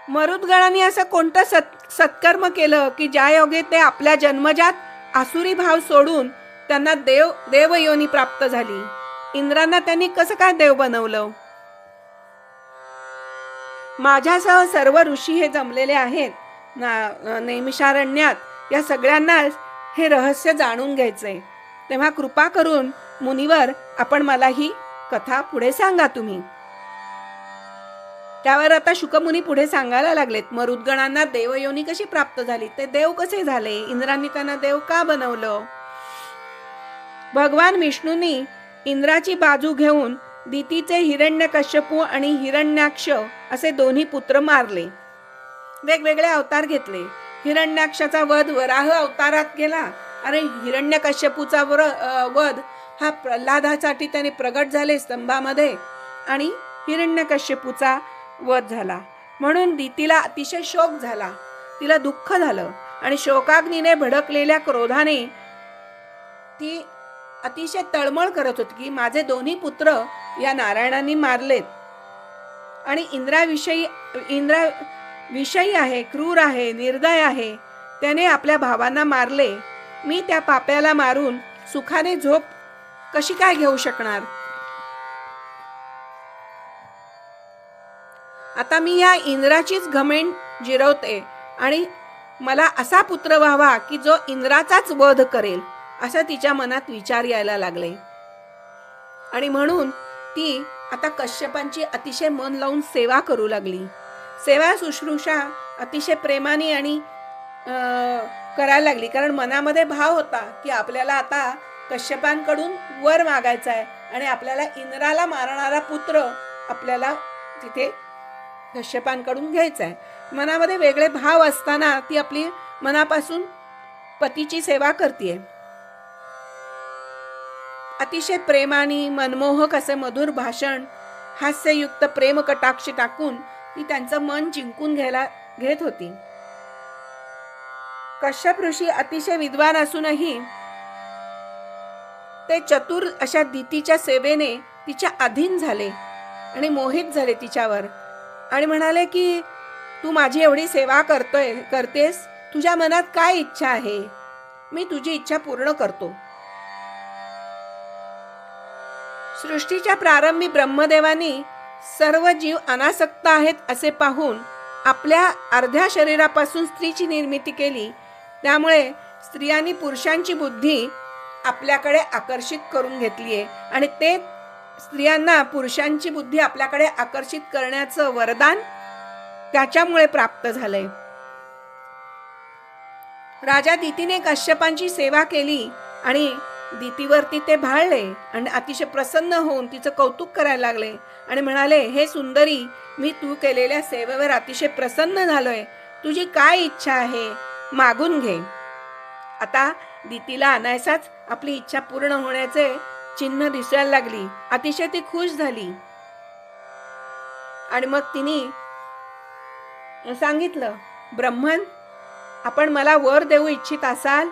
मरुद्गणाने असं कोणतं सत्कर्म केलं की ज्या योगे ते आपल्या जन्मजात आसुरी भाव सोडून त्यांना देवयोनी प्राप्त झाली? इंद्रांना त्यांनी कसं काय देव बनवलं? माझ्यासह सर्व ऋषी हे जमलेले आहेत नैमिषारण्यात. या सगळ्यांना हे रहस्य जाणून घ्यायचंय. तेव्हा कृपा करून मुनिवर आपण मला ही कथा पुढे सांगा तुम्ही. त्यावर आता शुकमुनी पुढे सांगायला लागलेत, मरुद्गणांना देवयोनी कशी प्राप्त झाली, ते देव कसे झाले, इंद्रांनी त्यांना देव का बनवलं. भगवान विष्णूंनी इंद्राची बाजू घेऊन दितीचे हिरण्यकश्यपू आणि हिरण्याक्ष असे दोन्ही पुत्र मारले. वेगवेगळे अवतार घेतले. हिरण्याक्षाचा वध वराह अवतारात गेला आणि हिरण्यकश्यपूचा वध हा प्रल्हादासाठी त्याने प्रगट झाले स्तंभामध्ये आणि हिरण्यकश्यपूचा वध झाला. म्हणून दितीला अतिशय शोक झाला, तिला दुःख झालं आणि शोकाग्नीने भडकलेल्या क्रोधाने ती अतिशय तळमळ करत होती की माझे दोन्ही पुत्र या नारायणांनी मारलेत आणि इंद्राविषयी आहे, क्रूर आहे, निर्दय आहे, त्याने आपल्या भावांना मारले. मी त्या पाप्याला मारून सुखाने झोप कशी काय घेऊ शकणार? आता मी या इंद्राचीच घमेंड जिरवते आणि मला असा पुत्र व्हावा की जो इंद्राचाच वध करेल, असं तिच्या मनात विचार यायला लागले. आणि म्हणून ती आता कश्यपांची अतिशय मन लावून सेवा करू लागली. सेवा शुश्रूषा अतिशय प्रेमाने आणि करायला लागली, कारण मनामध्ये भाव होता की आपल्याला आता कश्यपांकडून वर मागायचा आहे आणि आपल्याला इंद्राला मारणारा पुत्र आपल्याला तिथे कश्यपांकडून घ्यायचा आहे. मनामध्ये वेगळे भाव असताना ती आपली मनापासून पतीची सेवा करते. अतिशय प्रेमाने मनमोहक असे मधुर भाषण, हास्ययुक्त प्रेम कटाक्ष टाकून ती त्यांचं मन जिंकून घेत होती. कश्यप ऋषी अतिशय विद्वान असूनही ते चतुर अशा दितीच्या सेवेने तिच्या अधीन झाले आणि मोहित झाले तिच्यावर आणि म्हणाले की तू माझी एवढी सेवा करतेस, तुझ्या मनात काय इच्छा आहे, मी तुझी इच्छा पूर्ण करतो. सृष्टीच्या प्रारंभी ब्रह्मदेवानी सर्व जीव अनासक्त आहेत असे पाहून आपल्या अर्ध्या शरीरापासून स्त्रीची निर्मिती केली. त्यामुळे स्त्रियांनी पुरुषांची बुद्धी आपल्याकडे आकर्षित करून घेतली आहे आणि ते स्त्रियांना पुरुषांची बुद्धी आपल्याकडे आकर्षित करण्याचं वरदान त्याच्यामुळे प्राप्त झालंय. राजा दितीने कश्यपांची सेवा केली आणि दितीवरती ते भाळले आणि अतिशय प्रसन्न होऊन तिचं कौतुक करायला लागले आणि म्हणाले, हे सुंदरी, मी तू केलेल्या सेवेवर अतिशय प्रसन्न झालोय. तुझी काय इच्छा आहे, मागून घे. आता दितीला अनायसाच आपली इच्छा पूर्ण होण्याचे चिन्ह दिसायला लागली. अतिशय ती खुश झाली आणि मग तिने सांगितलं, ब्रह्मन, आपण मला वर देऊ इच्छित असाल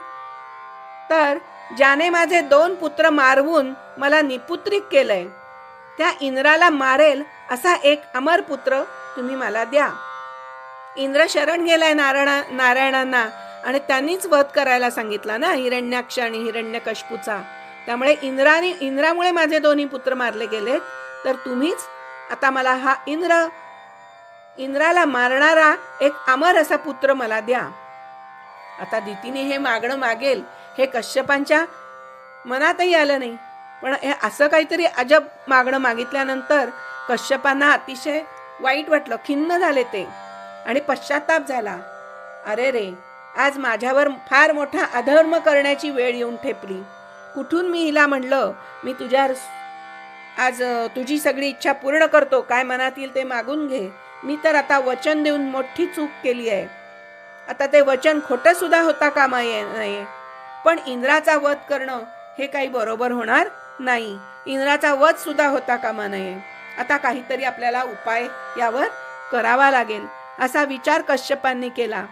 तर ज्याने माझे 2 पुत्र मारवून मला निपुत्रिक केलंय त्या इंद्राला मारेल असा एक अमर पुत्र तुम्ही मला द्या. इंद्र शरण गेलाय नारायणांना आणि त्यांनीच वध करायला सांगितला ना हिरण्याक्ष आणि हिरण्यकश्यपूचा. त्यामुळे इंद्रामुळे माझे 2 पुत्र मारले गेलेत, तर तुम्हीच आता मला हा इंद्राला मारणारा एक अमर असा पुत्र मला द्या. आता दितीने हे मागणं मागेल हे कश्यपांच्या मनातही आलं नाही, पण हे असं काहीतरी अजब मागणं मागितल्यानंतर कश्यपांना अतिशय वाईट वाटलं, खिन्न झाले ते आणि पश्चाताप झाला. अरे रे, आज माझ्यावर फार मोठा अधर्म करण्याची वेळ येऊन ठेपली. कुठून मी हिला म्हणलं मी आज तुझी सगळी इच्छा पूर्ण करतो, काय मनात येईल ते मागून घे. मी तर आता वचन देऊन मोठी चूक केली आहे. आता ते वचन खोटं सुद्धा होता कामा नये, पण इंद्राचा वध करणं हे काही बरोबर होणार नाही. इंद्राचा वध सुद्धा होता कामा नये. आता काहीतरी आपल्याला उपाय यावर करावा लागेल असा विचार कश्यपांनी केला.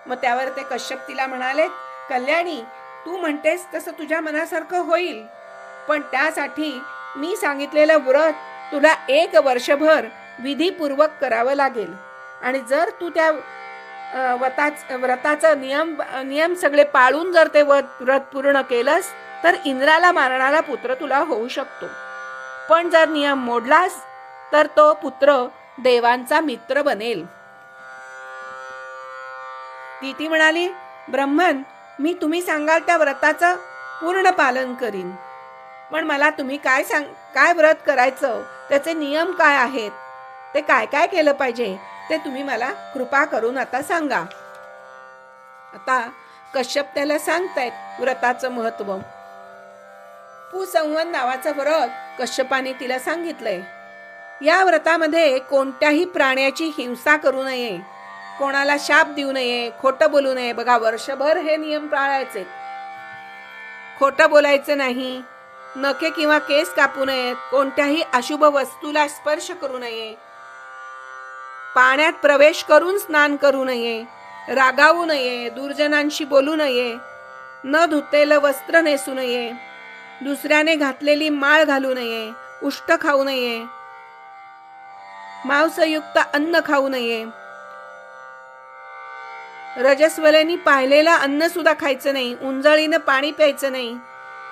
मग त्यावर ते कश्यप तिला म्हणाले, कल्याणी, तू म्हणतेस तसं तुझ्या मनासारखं होईल, पण त्यासाठी मी सांगितलेलं व्रत तुला 1 वर्षभर विधीपूर्वक करावं लागेल. आणि जर तू त्या व्रताचा नियम सगळे पाळून जर ते व्रत पूर्ण केलंस तर इंद्राला मारणारा पुत्र तुला होऊ शकतो. पण जर नियम मोडलास तर तो पुत्र देवांचा मित्र बनेल. दिती म्हणाली, ब्रह्मन, मी तुम्ही सांगाल त्या व्रताचं पूर्ण पालन करीन. पण मला तुम्ही काय व्रत करायचं, त्याचे नियम काय आहेत, ते काय काय केलं पाहिजे ते तुम्ही मला कृपा करून आता सांगा. आता कश्यप त्याला सांगतायत व्रताचं महत्व. पुसंवन नावाचं व्रत कश्यपाने तिला सांगितलंय. या व्रतामध्ये कोणत्याही प्राण्याची हिंसा करू नये, कोणाला शाप देऊ नये, खोटं बोलू नये. बघा, वर्षभर हे नियम पाळायचे. खोटं बोलायचं नाही, नखे किंवा केस कापू नयेत, कोणत्याही अशुभ वस्तूला स्पर्श करू नये, पाण्यात प्रवेश करून स्नान करू नये, रागावू नये, दुर्जनांशी बोलू नये, न धुतलेलं वस्त्र नेसू नये, दुसऱ्याने घातलेली माळ घालू नये, उष्ट खाऊ नये, मांसयुक्त अन्न खाऊ नये, रजस्वलेनी पाहिलेलं अन्न सुद्धा खायचं नाही, उंजळीनं पाणी प्यायचं नाही,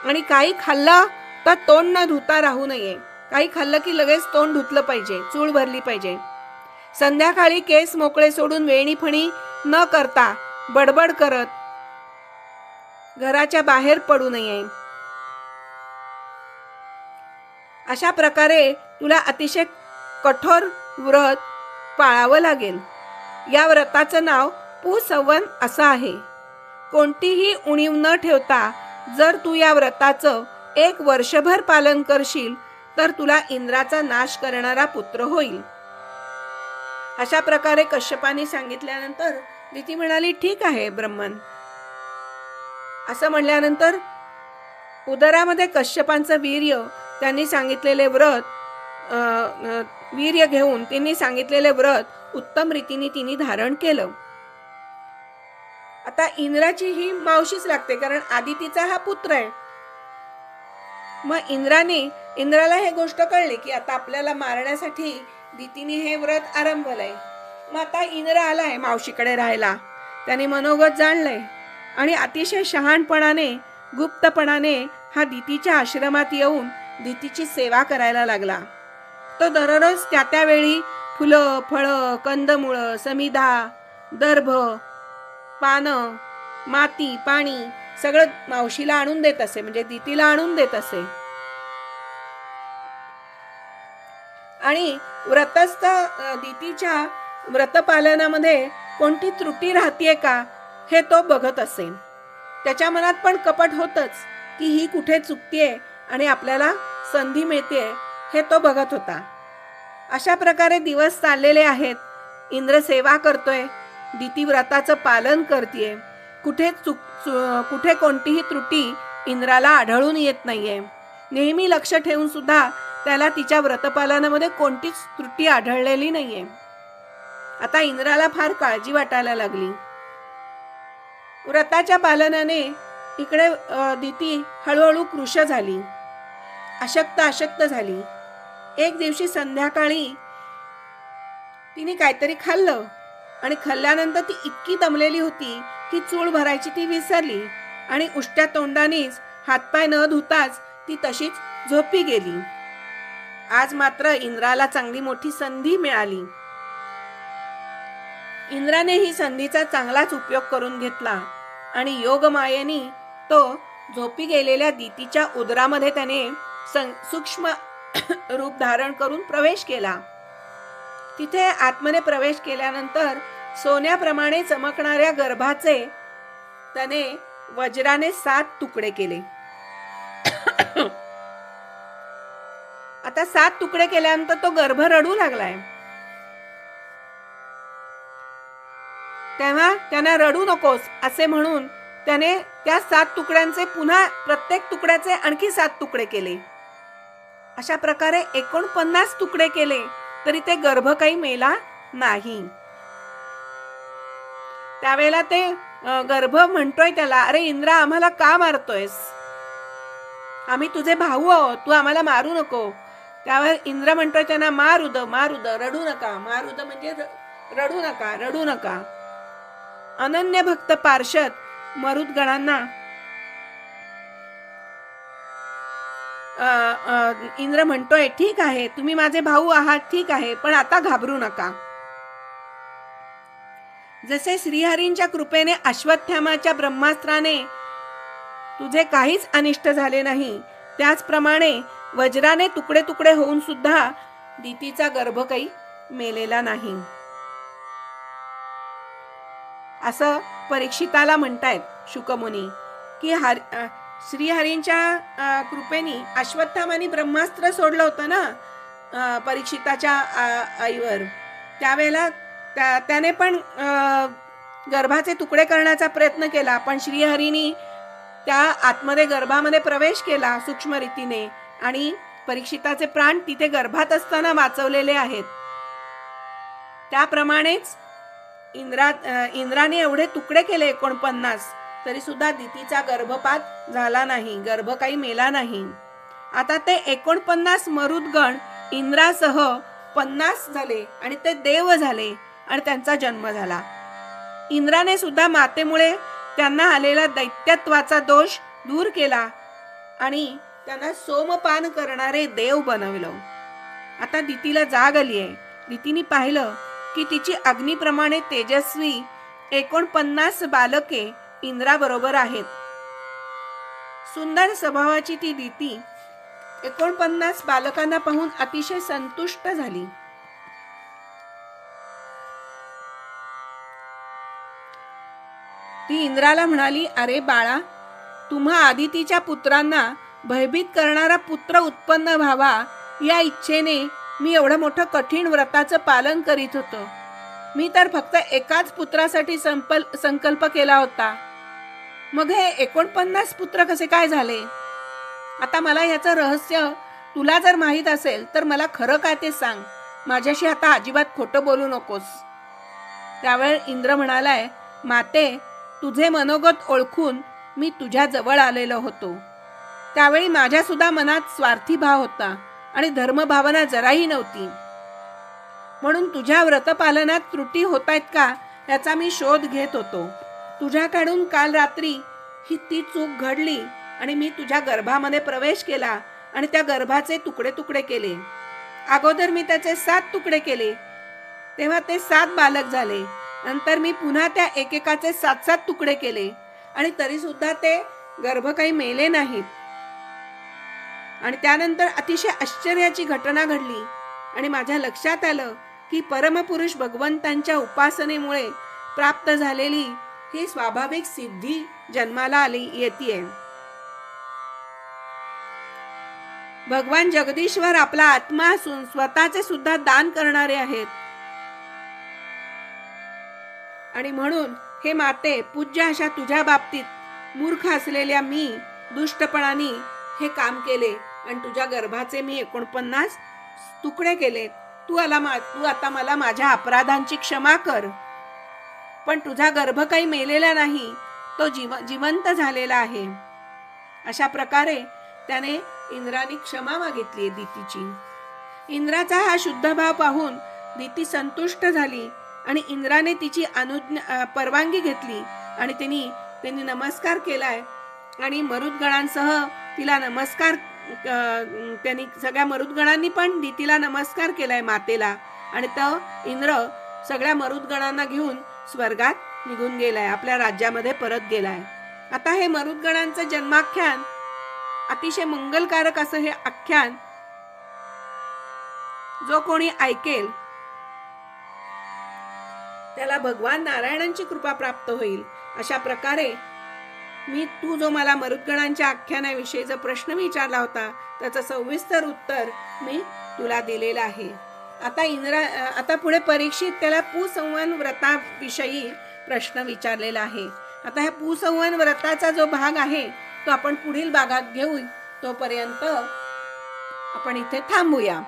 आणि काही खाल्लं तर तोंड न धुता राहू नये. काही खाल्लं की लगेच तोंड धुतलं पाहिजे, चूळ भरली पाहिजे. संध्याकाळी केस मोकळे सोडून वेणीफणी न करता बडबड करत घराच्या बाहेर पडू नये. अशा प्रकारे तुला अतिशय कठोर व्रत पाळावं लागेल. या व्रताचं नाव पुसंवन असं आहे. कोणतीही उणीव न ठेवता जर तू या व्रताचं 1 वर्षभर पालन करशील तर तुला इंद्राचा नाश करणारा पुत्र होईल. अशा प्रकारे कश्यपाने सांगितल्यानंतर दिती म्हणाली, ठीक आहे ब्रह्मन. असं म्हणल्यानंतर उदरामध्ये कश्यपांचं वीर्य, त्यांनी सांगितलेले व्रत वीर्य घेऊन त्यांनी सांगितलेले व्रत उत्तम रीतीने तिने धारण केलं. आता इंद्राची ही मावशीच लागते, कारण आदितीचा हा पुत्र आहे. मग इंद्राला हे गोष्ट कळली की आता आपल्याला मारण्यासाठी दितीने हे व्रत आरंभलंय. मग आता इंद्र आलाय मावशीकडे राहायला. त्याने मनोगत जाणलंय आणि अतिशय शहाणपणाने, गुप्तपणाने हा दितीच्या आश्रमात येऊन दितीची सेवा करायला लागला. तो दररोज त्या वेळी फुलं, फळं, कंदमुळं, समिधा, दर्भ, पानं, माती, पाणी सगळं मावशीला आणून देत असे, म्हणजे दितीला आणून देत असे. आणि व्रतस्थ दितीच्या व्रतपालनामध्ये कोणती त्रुटी राहतीये का हे तो बघत असे. त्याच्या मनात पण कपट होतच की ही कुठे चुकतीये आणि आपल्याला संधी मिळते हे तो बघत होता. अशा प्रकारे दिवस चाललेले आहेत. इंद्र सेवा करतोय, दिती व्रताचं पालन करतेय. कुठे कोणतीही त्रुटी इंद्राला आढळून येत नाहीये. नेहमी लक्ष ठेवून सुद्धा त्याला तिच्या व्रतपालनामध्ये कोणतीच त्रुटी आढळलेली नाहीये. आता इंद्राला फार काळजी वाटायला लागली. व्रताच्या पालनाने इकडे दिती हळूहळू कृश झाली, अशक्त झाली. एक दिवशी संध्याकाळी तिने काहीतरी खाल्लं आणि खाल्ल्यानंतर ती इतकी दमलेली होती की चूळ भरायची ती विसरली आणि उष्ट्या तोंडानेच हातपाय न धुताच ती तशीच झोपी गेली. आज मात्र इंद्राला चांगली मोठी संधी मिळाली. इंद्राने ही संधीचा चांगलाच उपयोग करून घेतला आणि योगमायेने तो झोपी गेलेल्या दितीच्या उदरामध्ये त्याने सूक्ष्म रूप धारण करून प्रवेश केला. तिथे आतमध्ये प्रवेश केल्यानंतर सोन्याप्रमाणे चमकणाऱ्या गर्भाचे त्याने वज्राने 7 तुकडे केले. आता 7 तुकडे केल्यानंतर तो गर्भ रडू लागलाय. तेव्हा त्यांना रडू नकोस असे म्हणून त्याने त्या 7 तुकड्यांचे पुन्हा प्रत्येक तुकड्याचे आणखी 7 तुकडे केले. अशा प्रकारे 49 तुकडे केले तरी ते गर्भ काही मेला नाही. त्यावेळेला ते गर्भ म्हणतोय त्याला, अरे इंद्रा, आम्हाला का मारतोयस? आम्ही तुझे भाऊ आहोत, तू आम्हाला मारू नको. त्यावर इंद्र म्हणतोय त्यांना, मारुद मारुद, रडू नका. मारुद म्हणजे रडू नका, रडू नका. अनन्य भक्त पार्षद मरुदगणांना इंद्र म्हणतोय, ठीक आहे, तुम्ही माझे भाऊ आहात, ठीक आहे, पण आता घाबरू नका. जसे श्रीहरींच्या कृपेने अश्वत्थामाच्या ब्रह्मास्त्राने तुझे काहीच अनिष्ट झाले नाही, त्याचप्रमाणे वज्राने तुकडे तुकडे होऊन सुद्धा दितीचा गर्भ काही मेलेला नाही. असं परीक्षिताला म्हणतायत शुकमुनी की श्रीहरींच्या कृपेने अश्वत्थामाने ब्रह्मास्त्र सोडलं होतं ना परीक्षिताच्या आईवर. त्यावेळेला त्याने पण गर्भाचे तुकडे करण्याचा प्रयत्न केला, पण श्रीहरींनी त्या आतमध्ये गर्भामध्ये प्रवेश केला सूक्ष्म रीतीने आणि परीक्षिताचे प्राण तिथे गर्भात असताना वाचवलेले आहेत. त्याप्रमाणेच इंद्राने एवढे तुकडे केले 49, तरी सुद्धा दितीचा गर्भपात झाला नाही, गर्भ काही मेला नाही. आता ते 49 मरुदगण इंद्रासह 50 झाले आणि ते देव झाले आणि त्यांचा जन्म झाला. इंद्राने सुद्धा मातेमुळे त्यांना आलेला दैत्यत्वाचा दोष दूर केला आणि त्यांना सोमपान करणारे देव बनवलं. आता दितीला जाग आली आहे. दितीने पाहिलं की तिची अग्नीप्रमाणे तेजस्वी 49 बालके इंद्राबरोबर आहेत. सुंदर स्वभावाची ती दिती 49 बालकांना पाहून अतिशय संतुष्ट झाली. ती इंद्राला म्हणाली, अरे बाळा, तुम्हा आदितीच्या पुत्रांना भयभीत करणारा पुत्र उत्पन्न व्हावा या इच्छेने मी एवढं मोठं कठीण व्रताचं पालन करीत होतो. मी तर फक्त एकाच पुत्रासाठी संकल्प केला होता. मग हे 49 पुत्र कसे काय झाले? आता मला याचं रहस्य तुला जर माहीत असेल तर मला खरं काय ते सांग. माझ्याशी आता अजिबात खोटं बोलू नकोस. त्यावेळी इंद्र म्हणालाय, माते, तुझे मनोगत ओळखून मी तुझ्या जवळ आलेलो होतो. त्यावेळी माझ्या सुद्धा मनात स्वार्थी भाव होता आणि धर्मभावना जराही नव्हती. म्हणून तुझ्या व्रतपालनात त्रुटी होतायत का याचा मी शोध घेत होतो. तुझ्याकडून काल रात्री ही ती चूक घडली आणि मी तुझ्या गर्भामध्ये प्रवेश केला आणि त्या गर्भाचे तुकडे तुकडे केले. अगोदर मी त्याचे 7 तुकडे केले, तेव्हा ते 7 बालक झाले. नंतर मी पुन्हा त्या एकेकाचे 7-7 तुकडे केले आणि तरी सुद्धा ते गर्भ काही मेले नाहीत. आणि त्यानंतर अतिशय आश्चर्याची घटना घडली आणि माझ्या लक्षात आलं की परमपुरुष भगवंतांच्या उपासनेमुळे प्राप्त झालेली ही स्वाभाविक सिद्धी जन्माला आली येते. भगवान जगदीश्वर आपला आत्मा असून स्वतःचे सुद्धा दान करणारे आहेत. आणि म्हणून हे माते, पूज्य अशा तुझ्या बाबतीत मूर्ख असलेल्या मी दुष्टपणाने हे काम केले आणि तुझ्या गर्भाचे मी 49 तुकडे केले. तू आता मला माझ्या अपराधांची क्षमा कर. पण तुझा गर्भ काही मेलेला नाही, तो जिवंत झालेला आहे. अशा प्रकारे त्याने इंद्राने क्षमा मागितली दितीची. इंद्राचा हा शुद्ध भाव पाहून दिती संतुष्ट झाली आणि इंद्राने तिची परवानगी घेतली आणि त्यांनी नमस्कार केलाय आणि मरुदगणांसह तिला नमस्कार त्यांनी सगळ्या मरुदगणांनी पण दितीला नमस्कार केलाय मातेला. आणि तो इंद्र सगळ्या मरुदगणांना घेऊन स्वर्गात निघून गेलाय, आपल्या राज्यामध्ये परत गेलाय. आता हे मरुदगणांचं जन्माख्यान अतिशय मंगलकारक असं हे आख्यान जो कोणी ऐकेल त्याला भगवान नारायणांची कृपा प्राप्त होईल. अशा प्रकारे तू जो मला मरुदगणांच्या आख्यानाविषयीचा प्रश्न विचारला होता त्याचं सविस्तर उत्तर मी तुला दिलेलं आहे. आता पुढे परीक्षित त्याला पुसंवन व्रताविषयी प्रश्न विचारलेला आहे. आता ह्या पुसंवन व्रताचा जो भाग आहे तो आपण पुढील भागात घेऊ. तोपर्यंत आपण इथे थांबूया.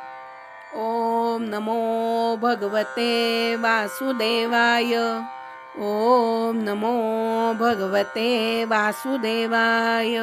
ओम नमो भगवते वासुदेवाय. ओम नमो भगवते वासुदेवाय.